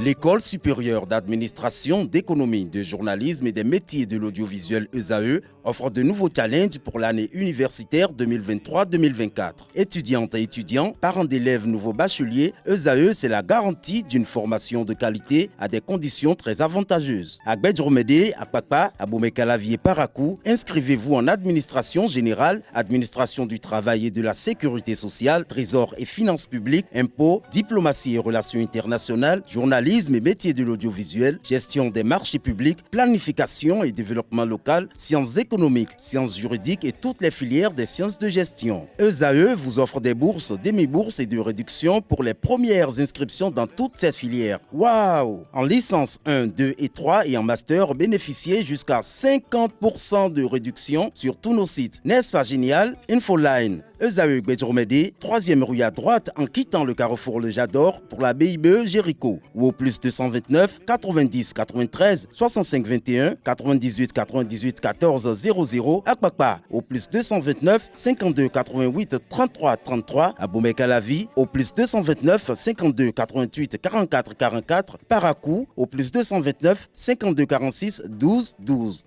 L'École supérieure d'administration, d'économie, de journalisme et des métiers de l'audiovisuel ESAE offre de nouveaux challenges pour l'année universitaire 2023-2024. Étudiantes et étudiants, parents d'élèves nouveaux bacheliers, ESAE, c'est la garantie d'une formation de qualité à des conditions très avantageuses. À Gbedjromede, à Papa, à Boumekalavi et Parakou, inscrivez-vous en administration générale, administration du travail et de la sécurité sociale, trésor et finances publiques, impôts, diplomatie et relations internationales, journalisme et métiers de l'audiovisuel, gestion des marchés publics, planification et développement local, sciences économiques, sciences juridiques et toutes les filières des sciences de gestion. ESAE vous offre des bourses, demi-bourses et de réductions pour les premières inscriptions dans toutes ces filières. Waouh! En licence 1, 2 et 3 et en master, bénéficiez jusqu'à 50% de réduction sur tous nos sites. N'est-ce pas génial? Infoline. ESAE Gbedjromede, 3e rue à droite en quittant le carrefour Le Jador pour la BIBE Jéricho ou au plus 229 90 93 65 21 98 98 14 00 à Kpakpa au plus 229 52 88 33 33 à Boumekalavi au plus 229 52 88 44 44 Parakou au plus 229 52 46 12 12.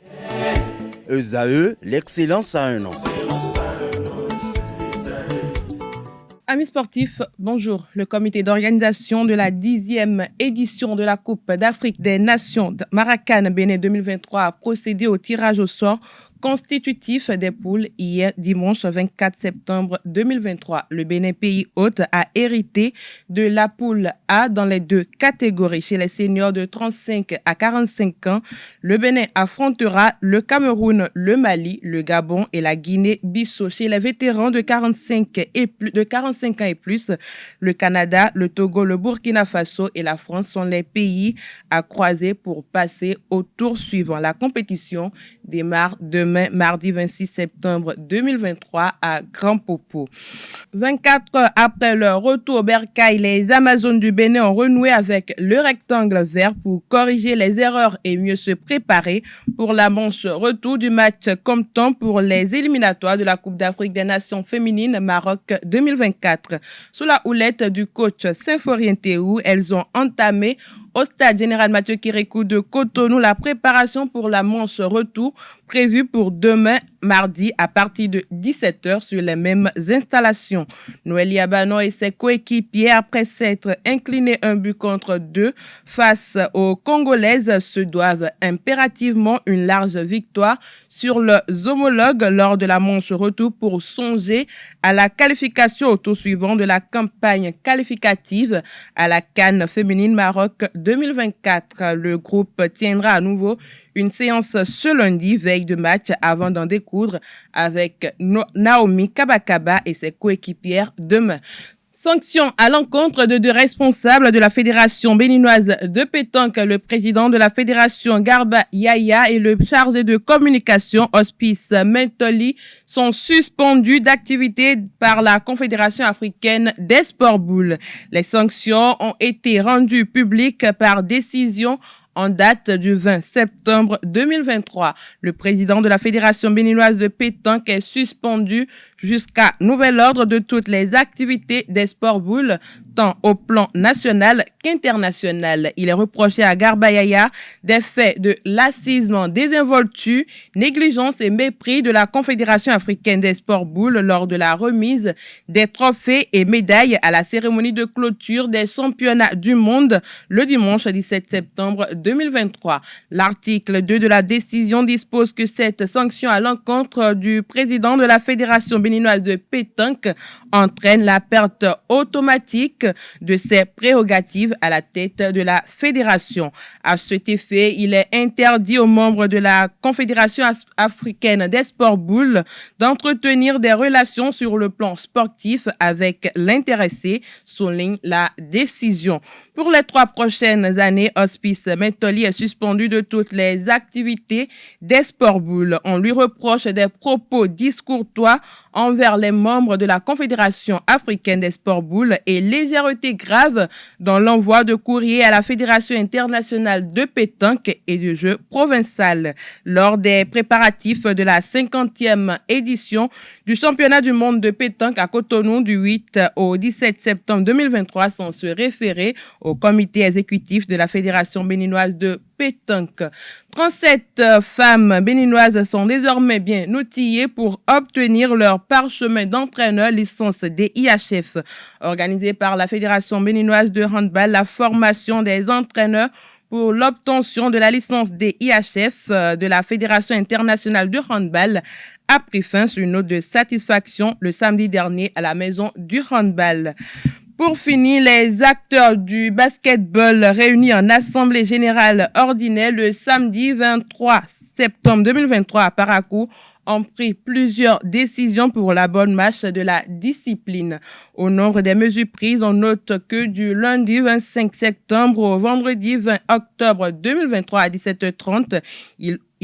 ESAE, l'excellence à un an. Amis sportifs, bonjour. Le comité d'organisation de la 10e édition de la Coupe d'Afrique des Nations Maracanã Bénin 2023 a procédé au tirage au sort constitutif des poules hier dimanche 24 septembre 2023. Le Bénin, pays hôte, a hérité de la poule A dans les deux catégories. Chez les seniors de 35 à 45 ans, le Bénin affrontera le Cameroun, le Mali, le Gabon et la Guinée-Bissau. Chez les vétérans de 45 ans et plus, le Canada, le Togo, le Burkina Faso et la France sont les pays à croiser pour passer au tour suivant. La compétition démarre demain, mardi 26 septembre 2023 à Grand Popo. 24 heures après leur retour au bercail, les Amazones du Bénin ont renoué avec le rectangle vert pour corriger les erreurs et mieux se préparer pour la manche retour du match comptant pour les éliminatoires de la Coupe d'Afrique des Nations féminines Maroc 2024. Sous la houlette du coach Symphorien Théou, elles ont entamé au stade général Mathieu Kérékou de Cotonou la préparation pour la manche retour prévue pour demain mardi à partir de 17h sur les mêmes installations. Noélia Banon et ses coéquipiers, après s'être inclinés 1-2 face aux Congolaises, se doivent impérativement une large victoire sur leurs homologues lors de la manche retour pour songer à la qualification au tour suivant de la campagne qualificative à la CAN féminine Maroc 2024. Le groupe tiendra à nouveau une séance ce lundi, veille de match, avant d'en découdre avec Naomi Kabakaba et ses coéquipières demain. Sanctions à l'encontre de deux responsables de la Fédération béninoise de pétanque. Le président de la Fédération, Garba Yaya, et le chargé de communication, Hospice Mentoli, sont suspendus d'activité par la Confédération africaine des sports boules. Les sanctions ont été rendues publiques par décision en date du 20 septembre 2023. Le président de la Fédération béninoise de pétanque est suspendu jusqu'à nouvel ordre de toutes les activités des sports boules, tant au plan national qu'international. Il est reproché à Garba Yaya des faits de lassisme, désinvolture, négligence et mépris de la Confédération africaine des sports boules lors de la remise des trophées et médailles à la cérémonie de clôture des championnats du monde le dimanche 17 septembre 2023. L'article 2 de la décision dispose que cette sanction à l'encontre du président de la Fédération béninoise de pétanque entraîne la perte automatique de ses prérogatives à la tête de la fédération. À cet effet, il est interdit aux membres de la Confédération africaine des sports boules d'entretenir des relations sur le plan sportif avec l'intéressé, souligne la décision. Pour les 3 prochaines années, Hospice Mentoli est suspendu de toutes les activités des sports boules. On lui reproche des propos discourtois envers les membres de la Confédération africaine des sports boules et légèreté grave dans l'envoi de courrier à la Fédération internationale de pétanque et de jeux provincial. Lors des préparatifs de la 50e édition du championnat du monde de pétanque à Cotonou du 8 au 17 septembre 2023 sans se référer au comité exécutif de la Fédération béninoise de pétanque. 37 femmes béninoises sont désormais bien outillées pour obtenir leur parchemin d'entraîneur licence des IHF. Organisée par la Fédération béninoise de handball, la formation des entraîneurs pour l'obtention de la licence des IHF de la Fédération internationale de handball a pris fin sur une note de satisfaction le samedi dernier à la maison du handball. Pour finir, les acteurs du basketball réunis en assemblée générale ordinaire le samedi 23 septembre 2023 à Parakou ont pris plusieurs décisions pour la bonne marche de la discipline. Au nombre des mesures prises, on note que du lundi 25 septembre au vendredi 20 octobre 2023 à 17h30,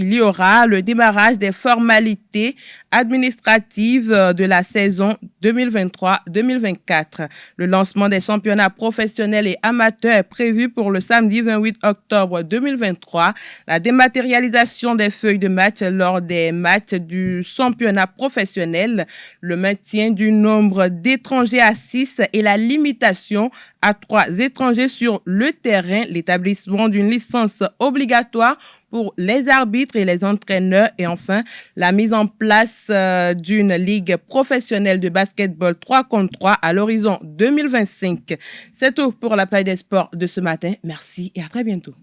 il y aura le démarrage des formalités administratives de la saison 2023-2024. Le lancement des championnats professionnels et amateurs est prévu pour le samedi 28 octobre 2023. La dématérialisation des feuilles de match lors des matchs du championnat professionnel, le maintien du nombre d'étrangers à 6 et la limitation à 3 étrangers sur le terrain, l'établissement d'une licence obligatoire pour les arbitres et les entraîneurs et enfin la mise en place d'une ligue professionnelle de basketball 3 contre 3 à l'horizon 2025. C'est tout pour la page des sports de ce matin. Merci et à très bientôt.